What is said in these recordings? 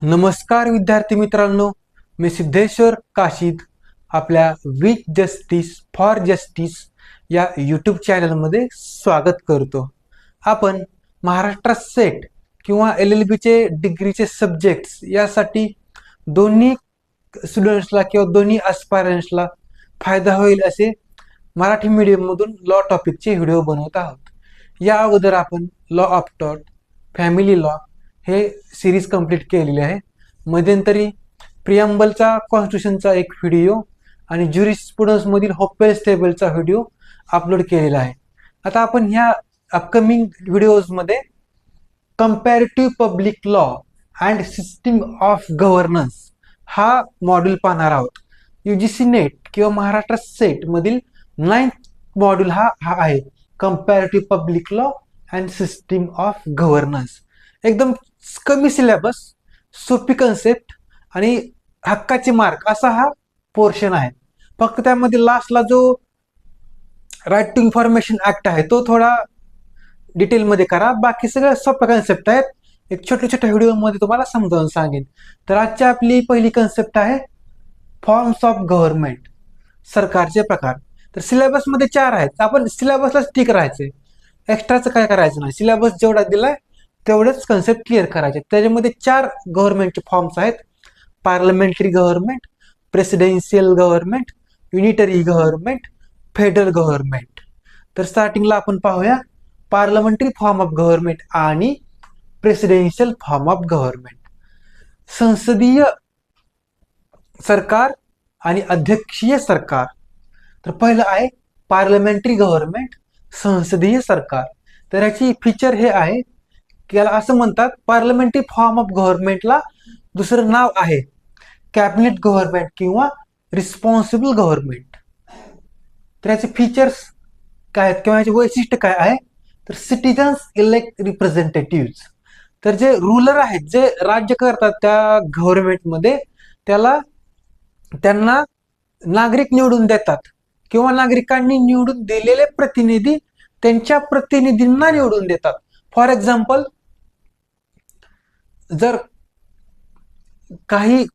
नमस्कार विद्यार्थी मित्रांनो, मी सिद्धेश्वर काशीद आपल्या विथ जस्टिस फॉर जस्टिस या यूट्यूब चॅनलमध्ये स्वागत करतो. आपण महाराष्ट्र सेट किंवा LLBचे डिग्रीचे सब्जेक्ट्स यासाठी दोन्ही स्टुडंट्सला किंवा दोन्ही ॲस्पायरंट्सला फायदा होईल असे मराठी मीडियममधून लॉ टॉपिकचे व्हिडिओ बनवत आहोत. या अगोदर आपण लॉ ऑफ टॉट, फॅमिली लॉ हे सिरीज कंप्लीट केलेली आहे. मध्यंतरी प्रियम्बलचा कॉन्स्टिट्यूशनचा एक व्हिडिओ आणि ज्युरिस्प्रुडन्समधील होपेल्स टेबलचा व्हिडिओ अपलोड केलेला आहे. आता आपण ह्या अपकमिंग व्हिडिओजमध्ये comparative public law and system of governance हा मॉड्यूल पाहणार आहोत. UGC नेट किंवा महाराष्ट्र सेट मधील 9th मॉड्यूल हा आहे comparative public law and system of governance. एकदम कमी सिलेबस, सोपी कन्सेप्ट आणि हक्काचे मार्क असा हा पोर्शन आहे. फक्त त्यामध्ये लास्टला जो राईट टू इन्फॉर्मेशन ऍक्ट आहे तो थोडा डिटेलमध्ये करा. बाकी सगळं सोप्या कन्सेप्ट आहेत. एक छोट्या छोट्या व्हिडिओमध्ये तुम्हाला समजावून सांगेन. तर आजची आपली पहिली कन्सेप्ट आहे फॉर्म्स ऑफ गव्हर्नमेंट, सरकारचे प्रकार. तर सिलेबसमध्ये 4 आहेत. आपण सिलेबसला स्टिक राहायचे, एक्स्ट्राचं काय करायचं नाही. सिलेबस जेवढा दिलाय तेवढेच कन्सेप्ट क्लिअर करायचे. त्याच्यामध्ये 4 गव्हर्नमेंटचे फॉर्म्स आहेत: parliamentary government, presidential government, unitary government, federal government. तर स्टार्टिंगला आपण पाहूया पार्लमेंटरी फॉर्म ऑफ गव्हर्नमेंट आणि प्रेसिडेन्शियल फॉर्म ऑफ गव्हर्नमेंट. संसदीय सरकार आणि अध्यक्षीय सरकार. तर पहिलं आहे पार्लमेंटरी गव्हर्नमेंट, संसदीय सरकार. तर याची फीचर हे आहे की याला असं म्हणतात, पार्लमेंटरी फॉर्म ऑफ गव्हर्नमेंटला दुसरं नाव आहे कॅबिनेट गव्हर्नमेंट किंवा रिस्पॉन्सिबल गव्हर्नमेंट. तर याचे फीचर्स काय आहेत किंवा याचे वैशिष्ट्य काय आहे, तर सिटीजन्स इलेक्ट रिप्रेझेंटेटिव्ह. तर जे रूलर आहेत, जे राज्य करतात त्या गव्हर्नमेंटमध्ये, त्यांना नागरिक निवडून देतात किंवा नागरिकांनी निवडून दिलेले प्रतिनिधी त्यांच्या प्रतिनिधींना निवडून देतात. फॉर एक्झाम्पल, जर काही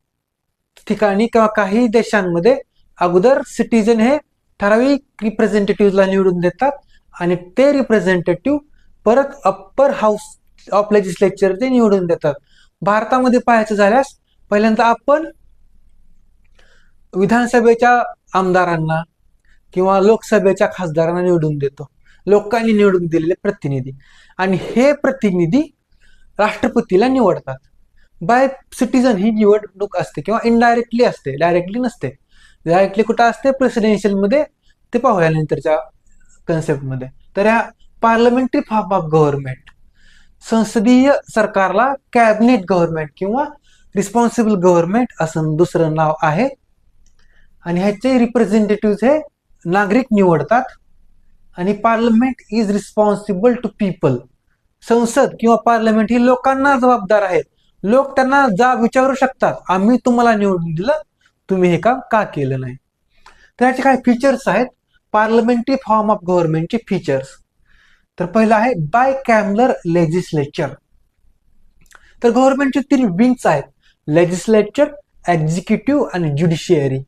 ठिकाणी किंवा काही देशांमध्ये अगोदर सिटीजन हे ठराविक रिप्रेझेंटेटिव्हला निवडून देतात आणि ते रिप्रेझेंटेटिव्ह परत अप्पर हाऊस ऑफ लेजिस्लेचर निवडून देतात. भारतामध्ये पाहायचं झाल्यास पहिल्यांदा आपण विधानसभेच्या आमदारांना किंवा लोकसभेच्या खासदारांना निवडून देतो, लोकांनी निवडून दिलेले प्रतिनिधी, आणि हे प्रतिनिधी राष्ट्रपतीला निवडतात. बाय सिटीजन ही निवडणूक असते किंवा इनडायरेक्टली असते, डायरेक्टली नसते. डायरेक्टली कुठं असते, प्रेसिडेन्शियल मध्ये, ते पाहूया नंतरच्या कन्सेप्टमध्ये. तर ह्या पार्लमेंटरी फॉर्म ऑफ गव्हर्नमेंट, संसदीय सरकारला कॅबिनेट गव्हर्नमेंट किंवा रिस्पॉन्सिबल गव्हर्नमेंट असं दुसरं नाव आहे. आणि ह्याचे रिप्रेझेंटेटिव्ह हे नागरिक निवडतात. आणि parliament is responsible to people. संसद किंवा पार्लमेंट ही लोकांना जबाबदार आहे. लोक त्यांना जाब विचारू शकतात, आम्ही तुम्हाला निवडून दिलं, तुम्ही हे काम का केलं नाही. तर याचे काही फीचर्स आहेत पार्लमेंटरी फॉर्म ऑफ गव्हर्नमेंटचे फीचर्स. तर पहिलं आहे बाय कॅम्बलर लेजिस्लेचर. तर गव्हर्नमेंटचे 3 विंग्स आहेत: लेजिस्लेचर, एक्झिक्युटिव्ह आणि ज्युडिशियरी.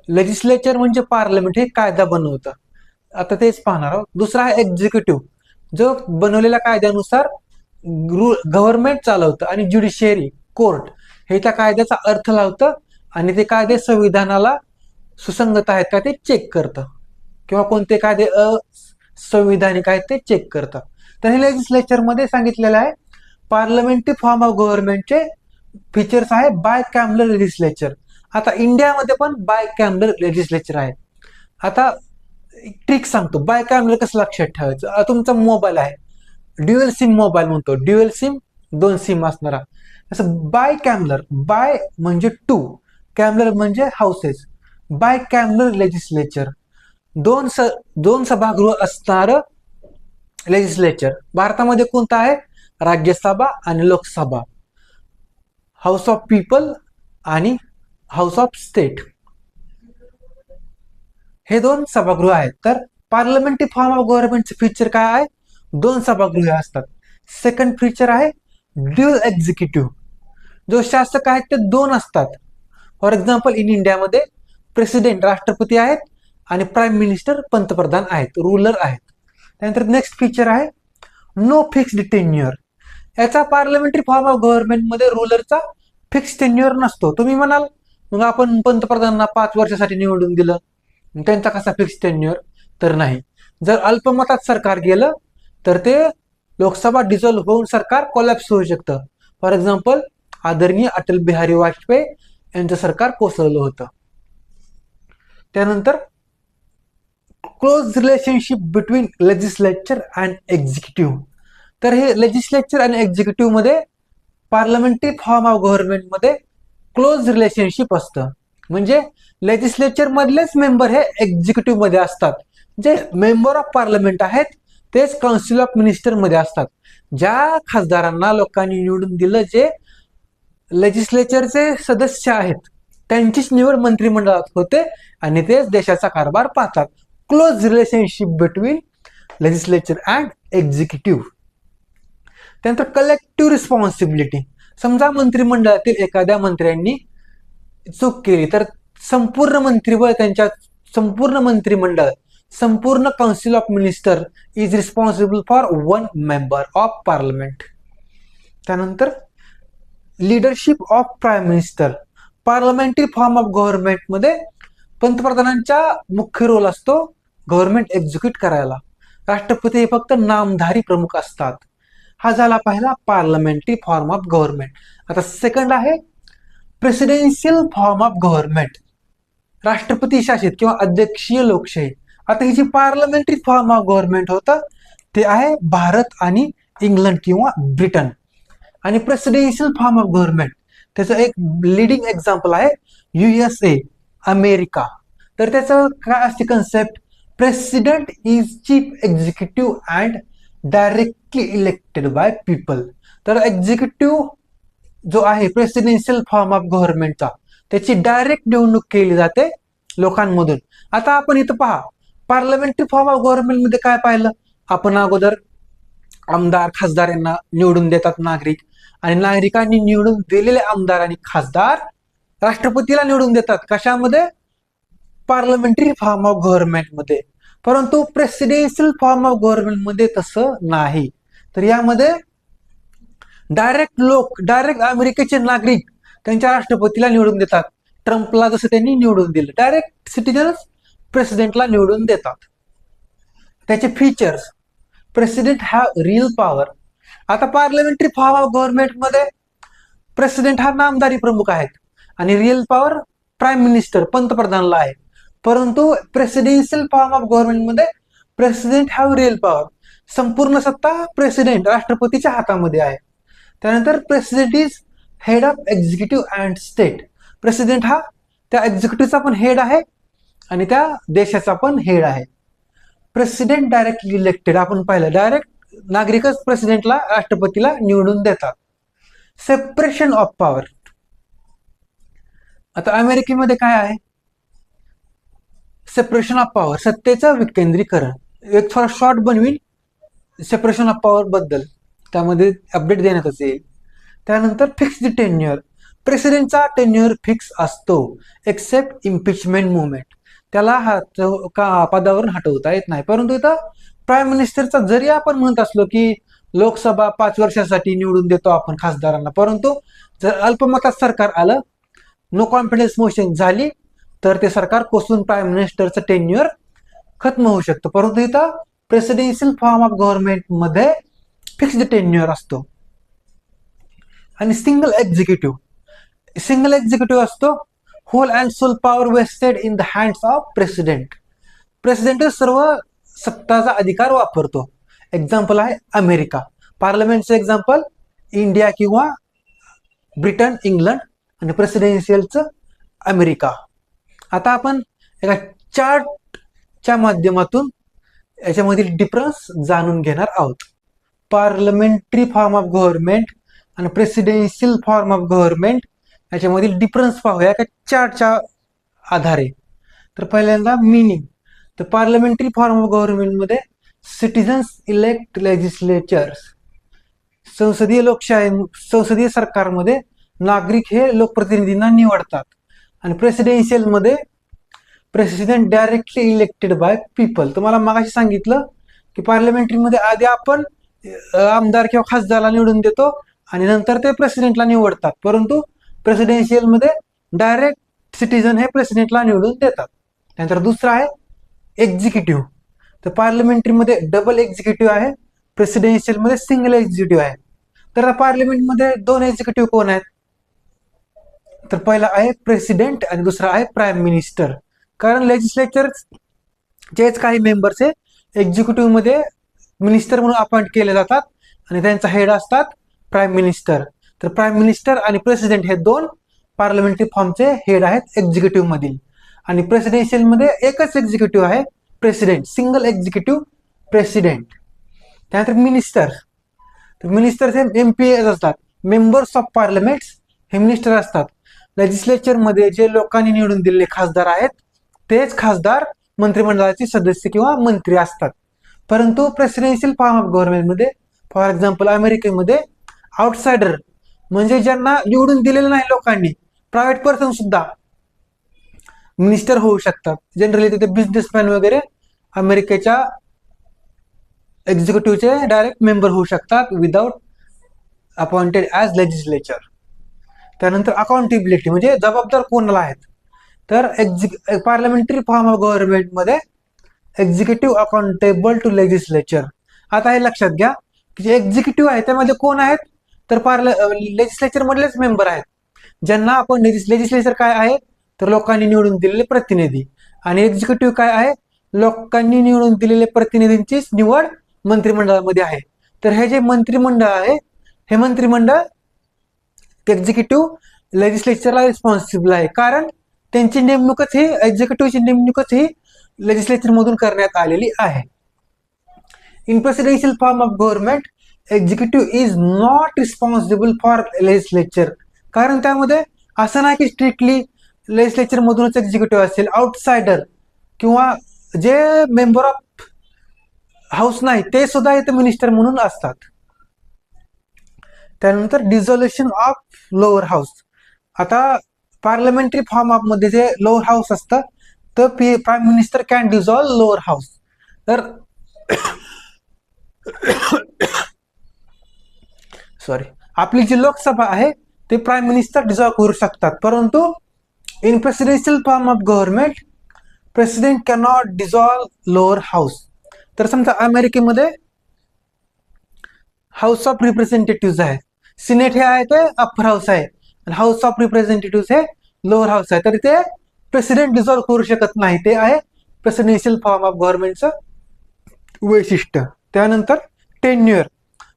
लेजिस्लेचर म्हणजे पार्लमेंट हे कायदा बनवतं, आता तेच पाहणार आहोत. दुसरा आहे एक्झिक्युटिव्ह, जो बनवलेल्या कायद्यानुसार गव्हर्नमेंट चालवतं. आणि ज्युडिशियरी, कोर्ट, हे त्या कायद्याचा अर्थ लावतं आणि ते कायदे संविधानाला सुसंगत आहेत का ते चेक करतं किंवा कोणते कायदे असंविधानिक आहेत ते चेक करतं. तर हे लेजिस्लेचर मध्ये सांगितलेलं आहे. पार्लमेंटरी फॉर्म ऑफ गव्हर्नमेंटचे फीचर्स आहे बाय कॅम्बलर लेजिस्लेचर. आता इंडियामध्ये पण बाय कॅम्बलर लेजिस्लेचर आहे. आता ट्रिक सांगतो, बाय कॅम्बलर कसं लक्षात ठेवायचं. तुमचा मोबाईल आहे, ड्युअल सिम मोबाईल म्हणतो, ड्युअल सिम, 2 सिम असणारा. असं बाय कॅम्बलर, बाय म्हणजे 2, कॅम्बलर म्हणजे हाऊसेस. बाय कॅम्बलर लेजिस्लेचर, दोन सभागृह असणार लेजिस्लेचर. भारतामध्ये कोणतं आहे, राज्यसभा आणि लोकसभा, हाऊस ऑफ पीपल आणि हाऊस ऑफ स्टेट, हे 2 सभागृह आहेत. तर पार्लमेंटरी फॉर्म ऑफ गव्हर्नमेंटचे फीचर काय आहे, 2 सभागृह असतात. सेकंड फीचर आहे ड्युअल एक्झिक्युटिव्ह. जो शासक आहेत ते दोन असतात. फॉर एक्झाम्पल इन इंडियामध्ये प्रेसिडेंट राष्ट्रपती आहेत आणि प्राईम मिनिस्टर पंतप्रधान आहेत, रूलर आहेत. त्यानंतर नेक्स्ट फीचर आहे नो फिक्स्ड टेन्युअर. याचा पार्लमेंटरी फॉर्म ऑफ गव्हर्नमेंटमध्ये रूलरचा फिक्स टेन्युअर नसतो. तुम्ही म्हणाल मग आपण पंतप्रधानांना 5 वर्षासाठी निवडून दिलं, त्यांचा कसा फिक्स टेन्युअर? तर नाही. जर अल्पमतात सरकार गेलं तर ते लोकसभा डिझॉल्व्ह होऊन सरकार कोलॅप्स होऊ शकतं. फॉर एक्झाम्पल आदरणीय अटल बिहारी वाजपेयी यांचं सरकार कोसळलं होतं. त्यानंतर close relationship between legislature and executive. तर हे लेजिस्लेचर आणि एक्झिक्युटिव्ह मध्ये पार्लमेंटरी फॉर्म ऑफ गव्हर्नमेंटमध्ये क्लोज रिलेशनशिप असतं. म्हणजे लेजिस्लेचर मधलेच मेंबर हे एक्झिक्युटिव्ह मध्ये असतात. जे मेंबर ऑफ पार्लमेंट आहेत तेच काउन्सिल ऑफ मिनिस्टर मध्ये असतात. ज्या खासदारांना लोकांनी निवडून दिलं, जे लेजिस्लेचरचे सदस्य आहेत, त्यांचीच निवड मंत्रिमंडळात होते आणि तेच देशाचा कारभार पाहतात. Close relationship between legislature and executive. त्यानंतर कलेक्टिव्ह रिस्पॉन्सिबिलिटी. समजा मंत्रिमंडळातील एखाद्या मंत्र्यांनी चूक केली तर संपूर्ण मंत्रिबळ, त्यांच्या संपूर्ण मंत्रिमंडळ, संपूर्ण council of minister is responsible for one member of parliament. त्यानंतर leadership of prime minister. Parliamentary form of गव्हर्नमेंटमध्ये पंतप्रधानांचा मुख्य रोल असतो गव्हर्नमेंट एक्झिक्यूट करायला. राष्ट्रपती हे फक्त नामधारी प्रमुख असतात. हा झाला पहिला पार्लमेंटरी फॉर्म ऑफ गव्हर्नमेंट. आता सेकंड आहे प्रेसिडेन्शियल फॉर्म ऑफ गव्हर्नमेंट. राष्ट्रपती शासित किंवा अध्यक्षीय लोकशाही. आता ही जी पार्लमेंटरी फॉर्म ऑफ गव्हर्नमेंट होतं ते आहे भारत आणि इंग्लंड किंवा ब्रिटन. आणि प्रेसिडेन्शियल फॉर्म ऑफ गव्हर्नमेंट त्याचं एक लिडिंग एक्झाम्पल आहे USA, अमेरिका. तर त्याचं काय असते concept? President is chief executive and directly elected by people. तर एक्झिक्युटिव्ह जो आहे प्रेसिडेन्शियल फॉर्म ऑफ गव्हर्नमेंटचा, त्याची डायरेक्ट निवडणूक केली जाते लोकांमधून. आता आपण इथं पहा, पार्लमेंटरी फॉर्म ऑफ गव्हर्नमेंट मध्ये काय पाहिलं आपण अगोदर? आमदार खासदार यांना निवडून देतात नागरिक, आणि नागरिकांनी निवडून दिलेले आमदार आणि खासदार राष्ट्रपतीला निवडून देतात. कशामध्ये? पार्लमेंटरी फॉर्म ऑफ गव्हर्नमेंट मध्ये. परंतु प्रेसिडेन्शियल फॉर्म ऑफ गव्हर्नमेंट मध्ये तसं नाही. तर यामध्ये डायरेक्ट अमेरिकेचे नागरिक त्यांच्या राष्ट्रपतीला निवडून देतात. ट्रम्पला जसं त्यांनी निवडून दिलं, डायरेक्ट सिटीजन्स प्रेसिडेंटला निवडून देतात. त्याचे features: president have real power. आता पार्लमेंटरी फॉर्म ऑफ गव्हर्नमेंट मध्ये प्रेसिडेंट हा नामधारी प्रमुख आहेत आणि रिअल पॉवर प्राईम मिनिस्टर पंतप्रधानला आहे. परंतु प्रेसिडेन्शियल फॉर्म ऑफ गव्हर्नमेंट मध्ये प्रेसिडेंट हॅव रिअल पॉवर. संपूर्ण सत्ता प्रेसिडेंट राष्ट्रपतीच्या हातामध्ये आहे. त्यानंतर president is head of executive and state. President हा त्या एक्झिक्युटिव्हचा पण हेड आहे आणि त्या देशाचा पण हेड आहे. President directly elected. आपण पाहिलं डायरेक्ट नागरिकच प्रेसिडेंटला राष्ट्रपतीला निवडून देतात. Separation of power. आता अमेरिकेमध्ये काय आहे? सेपरेशन ऑफ पॉवर, सत्तेचं विकेंद्रीकरण. एक थोडा शॉर्ट बनवीन सेपरेशन ऑफ पॉवर बद्दल, त्यामध्ये अपडेट देण्यातच येईल. त्यानंतर फिक्स्ड टेन्युअर. प्रेसिडेंटचा टेन्युअर फिक्स असतो एक्सेप्ट इम्पिचमेंट मुवमेंट. त्याला पदावरून हटवता येत नाही. परंतु इथं प्राईम मिनिस्टरचा जरी आपण म्हणत असलो की लोकसभा 5 वर्षासाठी निवडून देतो आपण खासदारांना, परंतु जर अल्पमतात सरकार आलं, नो कॉन्फिडन्स मोशन झाली, तर ते सरकार कोसळून प्राईम मिनिस्टरचं टेन्युअर खत्म होऊ शकतं. परंतु इथं प्रेसिडेन्शियल फॉर्म ऑफ गव्हर्नमेंट मध्ये फिक्स्ड टेन्युअर असतो. आणि सिंगल एक्झिक्युटिव्ह असतो. Whole and sole power vested in the hands of president. President सर्व सत्ताचा अधिकार वापरतो. एक्झाम्पल आहे अमेरिका. पार्लमेंटचं एक्झाम्पल इंडिया किंवा ब्रिटन, इंग्लंड, आणि प्रेसिडेन्शियलचं अमेरिका. आता आपण एका चार्टच्या माध्यमातून याच्यामधील डिफरन्स जाणून घेणार आहोत. पार्लमेंटरी फॉर्म ऑफ गव्हर्नमेंट आणि प्रेसिडेन्शियल फॉर्म ऑफ गव्हर्नमेंट याच्यामधील डिफरन्स पाहूया एका चार्टच्या आधारे. तर पहिल्यांदा मिनिंग. तर पार्लमेंटरी फॉर्म ऑफ गव्हर्नमेंटमध्ये सिटीजन्स इलेक्ट लेजिस्लेचर्स. संसदीय सरकारमध्ये नागरिक हे लोकप्रतिनिधींना निवडतात. आणि प्रेसिडेन्शियल मध्ये president directly elected by people. तुम्हाला मगाशी सांगितलं की पार्लमेंटरी मध्ये आधी आपण आमदार किंवा खासदाराला निवडून देतो आणि नंतर ते प्रेसिडेंटला निवडतात, परंतु प्रेसिडेन्शियल मध्ये डायरेक्ट सिटीजन हे प्रेसिडेंटला निवडून देतात. त्यानंतर दुसरा आहे एक्झिक्युटिव्ह. तर पार्लमेंटरी मध्ये डबल एक्झिक्युटिव्ह आहे, प्रेसिडेन्शियल मध्ये सिंगल एक्झिक्युटिव्ह आहे. तर पार्लमेंटमध्ये दोन एक्झिक्युटिव्ह कोण आहेत? तर पहिला आहे प्रेसिडेंट आणि दुसरा आहे प्राईम मिनिस्टर. कारण लेजिस्लेचरचेच काही मेंबर्स हे एक्झिक्युटिव्ह मध्ये मिनिस्टर म्हणून अपॉइंट केले जातात आणि त्यांचा हेड असतात प्राईम मिनिस्टर. तर प्राईम मिनिस्टर आणि प्रेसिडेंट हे दोन पार्लमेंटरी फॉर्मचे हेड आहेत एक्झिक्युटिव्ह मधील. आणि प्रेसिडेन्शियल मध्ये एकच एक्झिक्युटिव्ह आहे, प्रेसिडेंट, सिंगल एक्झिक्युटिव्ह प्रेसिडेंट. त्यानंतर मिनिस्टर. तर मिनिस्टर हे MP असतात, मेंबर्स ऑफ पार्लमेंट हे मिनिस्टर असतात. लेजिस्लेचर मध्ये जे लोकांनी निवडून दिलेले खासदार आहेत तेच खासदार मंत्रिमंडळाचे सदस्य किंवा मंत्री असतात. परंतु प्रेसिडेन्शियल फॉर्म ऑफ गव्हर्नमेंटमध्ये, फॉर एक्झाम्पल अमेरिकेमध्ये, आउटसाइडर म्हणजे ज्यांना निवडून दिलेलं नाही लोकांनी, प्रायव्हेट पर्सन सुद्धा मिनिस्टर होऊ शकतात. जनरली तिथे बिझनेसमॅन वगैरे अमेरिकेच्या एक्झिक्युटिव्हचे डायरेक्ट मेंबर होऊ शकतात विदाउट अपॉइंटेड ॲज लेजिस्लेचर. त्यानंतर अकाउंटेबिलिटी म्हणजे जबाबदार कोणाला आहेत? तर पार्लमेंटरी फॉर्म ऑफ गव्हर्नमेंटमध्ये एक्झिक्युटिव्ह अकाउंटेबल टू लेजिस्लेचर. आता हे लक्षात घ्या की जे एक्झिक्युटिव्ह आहे त्यामध्ये कोण आहेत? तर लेजिस्लेचर मधलेच मेंबर आहेत, ज्यांना आपण लेजिस्लेचर काय आहे तर लोकांनी निवडून दिलेले प्रतिनिधी, आणि एक्झिक्युटिव्ह काय आहे? लोकांनी निवडून दिलेले प्रतिनिधींचीच निवड मंत्रिमंडळामध्ये आहे. तर हे जे मंत्रिमंडळ आहे हे मंत्रिमंडळ एक्झिक्युटिव्ह लेजिस्लेचरला रिस्पॉन्सिबल आहे, कारण त्यांची नेमणूकच ही एक्झिक्युटिव्हची नेमणूकच ही लेजिस्लेचर मधून करण्यात आलेली आहे. In presidential form of government executive is not responsible for legislature. कारण त्यामध्ये असं नाही की स्ट्रिक्टली लेजिस्लेचर मधूनच एक्झिक्युटिव्ह असेल, आउटसाइडर किंवा जे मेंबर ऑफ हाऊस नाही ते सुद्धा इथे मिनिस्टर म्हणून असतात. त्यानंतर डिझॉल्युशन ऑफ लोअर हाऊस. आता पार्लमेंटरी फॉर्म ऑफ मध्ये जे लोअर हाऊस असतं तर prime minister can dissolve lower house. तर आपली जी लोकसभा आहे ते प्राईम मिनिस्टर डिझॉल्व करू शकतात, परंतु in presidential form of government president cannot dissolve lower house. तर समजा अमेरिकेमध्ये हाऊस ऑफ रिप्रेझेंटेटिव्ह आहे, सिनेट हे आहे ते अप्पर हाऊस आहे आणि हाऊस ऑफ रिप्रेझेंटेटिव्ह हे लोअर हाऊस आहे. तर ते प्रेसिडेंट डिझॉल्व करू शकत नाही, ते आहे प्रेसिडेन्शियल फॉर्म ऑफ गव्हर्नमेंटचं वैशिष्ट्य. त्यानंतर टेन्युअर.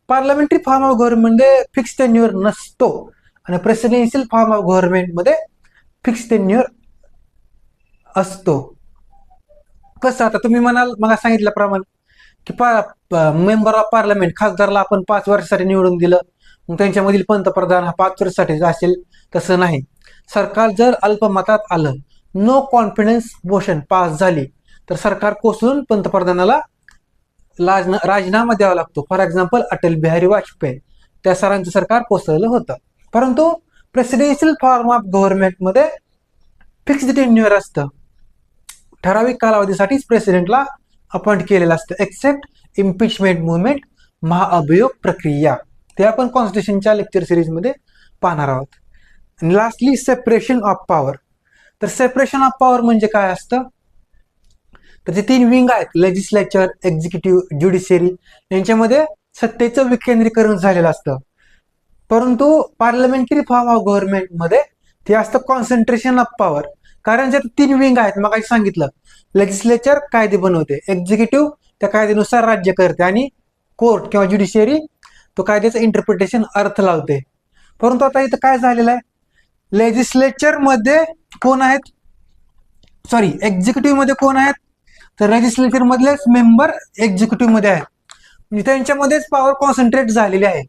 पार्लमेंटरी फॉर्म ऑफ गव्हर्नमेंटमध्ये फिक्स टेन्युअर नसतो आणि प्रेसिडेन्शियल फॉर्म ऑफ गव्हर्नमेंटमध्ये फिक्स टेन्युअर असतो. कसं? आता तुम्ही म्हणाल मग सांगितल्याप्रमाणे की मेंबर ऑफ पार्लमेंट खासदारला आपण 5 वर्षासाठी निवडून दिलं, मग त्यांच्यामधील पंतप्रधान हा 5 वर्षासाठी असेल. तसं नाही. सरकार जर अल्पमतात आलं, नो कॉन्फिडन्स मोशन पास झाली, तर सरकार कोसळून पंतप्रधानाला राजीनामा द्यावा लागतो. फॉर एक्झाम्पल अटल बिहारी वाजपेयी, त्या सरांचं सरकार कोसळलं होतं. परंतु प्रेसिडेन्शियल फॉर्म ऑफ गव्हर्नमेंटमध्ये फिक्स्ड टेन्युअर असतं, ठराविक कालावधीसाठीच प्रेसिडेंटला अपॉइंट केलेलं असतं, एक्सेप्ट इम्पिचमेंट मुव्हमेंट, महाअभियोग प्रक्रिया. ते आपण कॉन्स्टिट्यूशनच्या लेक्चर सिरीजमध्ये पाहणार आहोत. आणि लास्टली सेपरेशन ऑफ पॉवर. तर सेपरेशन ऑफ पॉवर म्हणजे काय असतं? तर जे 3 विंग आहेत, लेजिस्लेचर, एक्झिक्युटिव्ह, ज्युडिशियरी, यांच्यामध्ये सत्तेचं विकेंद्रीकरण झालेलं असतं. परंतु पार्लमेंटरी फॉर्म ऑफ गव्हर्नमेंटमध्ये ते असतं कॉन्सन्ट्रेशन ऑफ पॉवर. कारण जे 3 विंग आहेत, मग काही सांगितलं, लेजिस्लेचर कायदे बनवते, एक्झिक्युटिव्ह त्या कायद्यानुसार राज्य करते आणि कोर्ट किंवा ज्युडिशियरी तो कायद्याचं इंटरप्रिटेशन अर्थ लावते. परंतु आता इथं काय झालेलं आहे? लेजिस्लेचर मध्ये कोण आहेत? एक्झिक्युटिव्ह मध्ये कोण आहेत? तर लेजिस्लेचर मधलेच मेंबर एक्झिक्युटिव्ह मध्ये आहेत, म्हणजे त्यांच्यामध्येच पॉवर कॉन्सन्ट्रेट झालेली आहे.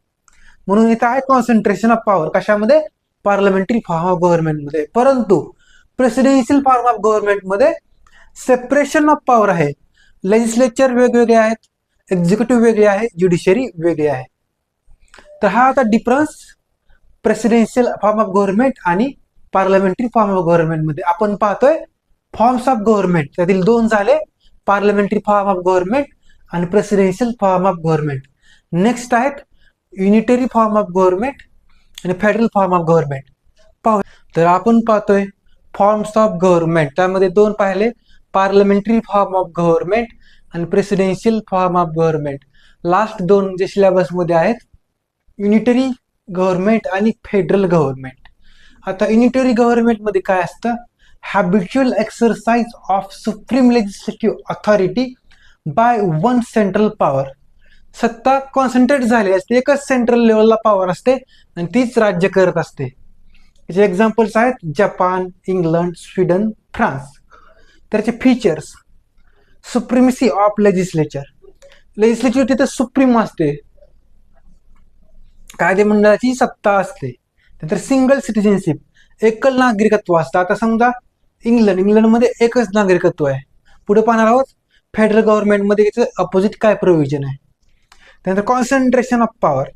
म्हणून इथं आहे कॉन्सन्ट्रेशन ऑफ पॉवर. कशामध्ये? पार्लमेंटरी फॉर्म ऑफ गव्हर्नमेंटमध्ये. परंतु प्रेसिडेन्शियल फॉर्म ऑफ गव्हर्नमेंटमध्ये सेपरेशन ऑफ पॉवर आहे. लेजिस्लेचर वेगवेगळे आहेत, एक्झिक्युटिव्ह वेगळे आहे, ज्युडिशियरी वेगळे आहे. तर हा आता difference presidential form of government आणि पार्लमेंटरी फॉर्म ऑफ गव्हर्नमेंट मध्ये आपण पाहतोय फॉर्म्स ऑफ गव्हर्नमेंट, त्यातील दोन झाले, पार्लमेंटरी फॉर्म ऑफ गव्हर्नमेंट आणि presidential form of government. Next आहेत युनिटरी फॉर्म ऑफ गव्हर्नमेंट आणि फेडरल फॉर्म ऑफ गव्हर्नमेंट. पाहू तर आपण पाहतोय फॉर्म्स ऑफ गव्हर्नमेंट, त्यामध्ये दोन पाहिले, पार्लमेंटरी फॉर्म ऑफ गव्हर्नमेंट आणि presidential form of government. Last दोन जे सिलेबसमध्ये आहेत युनिटरी गव्हर्नमेंट आणि फेडरल गव्हर्नमेंट. आता युनिटरी गव्हर्नमेंटमध्ये काय असतं, habitual exercise of supreme legislative authority by one central power. सत्ता कॉन्सन्ट्रेट झाली असते, एकच सेंट्रल लेवलला पॉवर असते आणि तीच राज्य करत असते. याचे एक्झाम्पल्स आहेत जपान, इंग्लंड, स्वीडन, फ्रान्स. त्याचे features, supremacy of legislature, legislature तिथे सुप्रीम असते, कायदेमंडळाची सत्ता असते. नंतर सिंगल सिटिझनशिप, एकल नागरिकत्व असतं. आता समजा इंग्लंडमध्ये एकच नागरिकत्व आहे. पुढे पाहणार आहोत फेडरल गव्हर्नमेंटमध्ये याचं अपोजिट काय प्रोव्हिजन आहे. त्यानंतर कॉन्सन्ट्रेशन ऑफ पॉवर.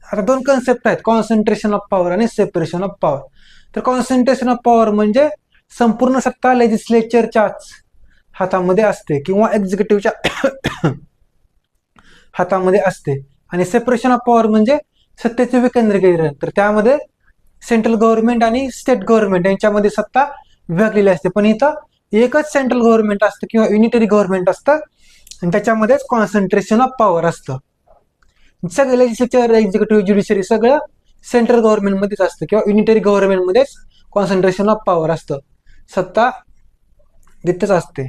आता दोन कन्सेप्ट आहेत, कॉन्सन्ट्रेशन ऑफ पॉवर आणि सेपरेशन ऑफ पॉवर. तर कॉन्सन्ट्रेशन ऑफ पॉवर म्हणजे संपूर्ण सत्ता लेजिस्लेचरच्याच हातामध्ये असते किंवा एक्झिक्युटिव्हच्या हातामध्ये असते. आणि सेपरेशन ऑफ पॉवर म्हणजे सत्तेचे विकेंद्रीकरण. तर त्यामध्ये सेंट्रल गव्हर्नमेंट आणि स्टेट गव्हर्नमेंट यांच्यामध्ये सत्ता विभागलेली असते. पण इथं एकच सेंट्रल गव्हर्नमेंट असतं किंवा युनिटरी गव्हर्नमेंट असतं आणि त्याच्यामध्येच कॉन्सन्ट्रेशन ऑफ पॉवर असतं. सगळं लेजिस्लेचर, एक्झिक्युटिव्ह, ज्युडिशरी सगळं सेंट्रल गव्हर्नमेंटमध्येच असतं किंवा युनिटरी गव्हर्नमेंटमध्येच कॉन्सन्ट्रेशन ऑफ पॉवर असतं, सत्ता तिथेच असते.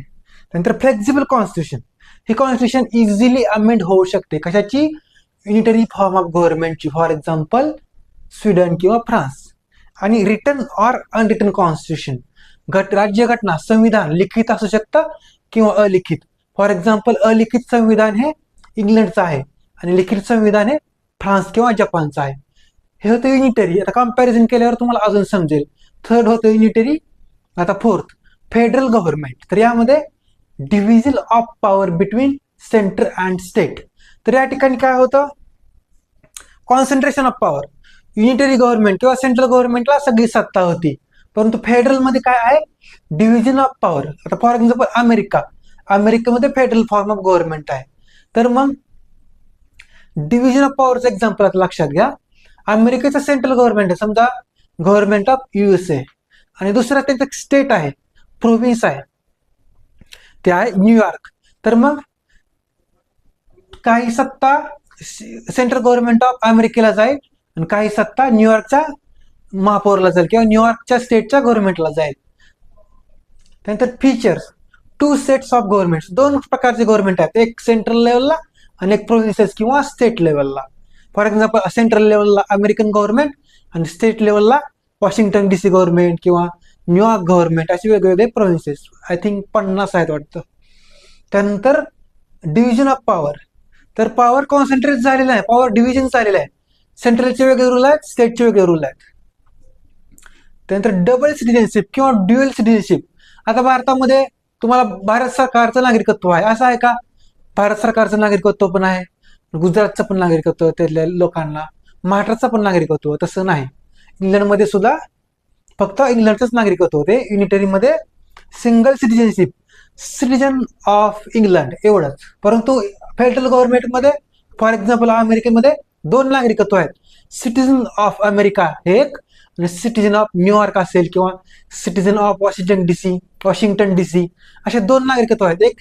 नंतर फ्लेक्झिबल कॉन्स्टिट्यूशन, ही कॉन्स्टिट्यूशन इझिली अमेंड होऊ शकते. कशाची, युनिटरी फॉर्म ऑफ गव्हर्नमेंटची, फॉर एक्झाम्पल स्वीडन किंवा फ्रान्स. आणि रिटन ऑर अनरिटन कॉन्स्टिट्यूशन, राज्यघटना, संविधान लिखित असू शकतं किंवा अलिखित. फॉर एक्झाम्पल अलिखित संविधान हे इंग्लंडचं आहे आणि लिखित संविधान हे फ्रान्स किंवा जपानचं आहे. हे होतं युनिटरी. आता कम्पॅरिझन केल्यावर तुम्हाला अजून समजेल. थर्ड होतं युनिटरी. आता फोर्थ फेडरल गव्हर्नमेंट. तर यामध्ये division of power between centre and state. तर या ठिकाणी काय होतं, concentration of power. Unitary government किंवा सेंट्रल गव्हर्नमेंटला सगळी सत्ता होती, परंतु फेडरलमध्ये काय आहे, डिव्हिजन ऑफ पॉवर. आता फॉर एक्झाम्पल अमेरिकेमध्ये फेडरल फॉर्म ऑफ गव्हर्नमेंट आहे. तर मग डिव्हिजन ऑफ पॉवरचं एक्झाम्पल आता लक्षात घ्या. अमेरिकेचं सेंट्रल गव्हर्नमेंट आहे, समजा गव्हर्नमेंट ऑफ USA, आणि दुसरा त्यांचं स्टेट आहे, प्रोव्हिन्स आहे, ते आहे न्यूयॉर्क. तर मग काही सत्ता सेंट्रल गव्हर्नमेंट ऑफ अमेरिकेला जाईल आणि काही सत्ता न्यूयॉर्कच्या महापौरला जाईल किंवा न्यूयॉर्कच्या स्टेटच्या गव्हर्नमेंटला जाईल. त्यानंतर features, two sets of government, दोन प्रकारचे गव्हर्नमेंट आहेत, एक सेंट्रल लेवलला आणि एक प्रोव्हिन्सेस किंवा स्टेट लेवलला. फॉर एक्झाम्पल सेंट्रल लेवलला अमेरिकन गव्हर्नमेंट आणि स्टेट लेवलला वॉशिंग्टन DC गव्हर्नमेंट किंवा न्यूयॉर्क गव्हर्नमेंट, असे वेगवेगळे प्रोव्हिन्सेस. आय थिंक 50 आहेत वाटतं. त्यानंतर डिव्हिजन ऑफ पॉवर. तर पॉवर कॉन्सन्ट्रेट झालेला आहे, पॉवर डिव्हिजन झालेलं आहे. सेंट्रलचे वेगळे रूल आहेत, स्टेटचे वेगळे रूल आहेत. त्यानंतर डबल सिटिझनशिप किंवा ड्युअल सिटिझनशिप. आता भारतामध्ये तुम्हाला भारत सरकारचं नागरिकत्व आहे, असं आहे का, भारत सरकारचं नागरिकत्व पण आहे, गुजरातचं पण नागरिकत्व त्यातल्या लोकांना, महाराष्ट्राचं पण नागरिकत्व, तसं नाही. इंग्लंडमध्ये सुद्धा फक्त इंग्लंडचंच नागरिकत्व होते. युनिटरीमध्ये single citizenship, citizen of England एवढंच. परंतु फेडरल गव्हर्नमेंटमध्ये फॉर एक्झाम्पल अमेरिकेमध्ये दोन नागरिकत्व आहेत, सिटिझन ऑफ अमेरिका हे एक आणि सिटिझन ऑफ न्यूयॉर्क असेल किंवा सिटिझन ऑफ वॉशिंग्टन DC असे दोन नागरिकत्व आहेत, एक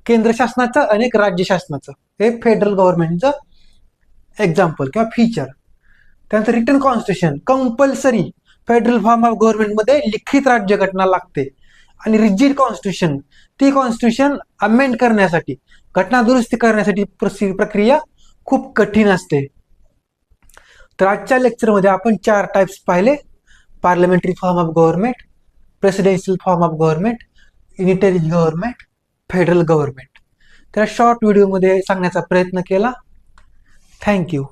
केंद्र शासनाचं आणि एक राज्य शासनाचं. हे फेडरल गव्हर्नमेंटचं एक्झाम्पल किंवा फीचर. त्यानंतर written constitution, compulsory federal form of गव्हर्नमेंटमध्ये लिखित राज्यघटना लागते. आणि रिजिड कॉन्स्टिट्यूशन, ती कॉन्स्टिट्यूशन अमेंड करण्यासाठी, घटना दुरुस्ती करण्यासाठी प्रक्रिया खूप कठीण असते. तर आजच्या लेक्चरमध्ये आपण 4 टाइप्स पाहिले, parliamentary form of government, presidential form of government, unitary government, federal government. त्या शॉर्ट व्हिडिओमध्ये सांगण्याचा प्रयत्न केला. थँक्यू.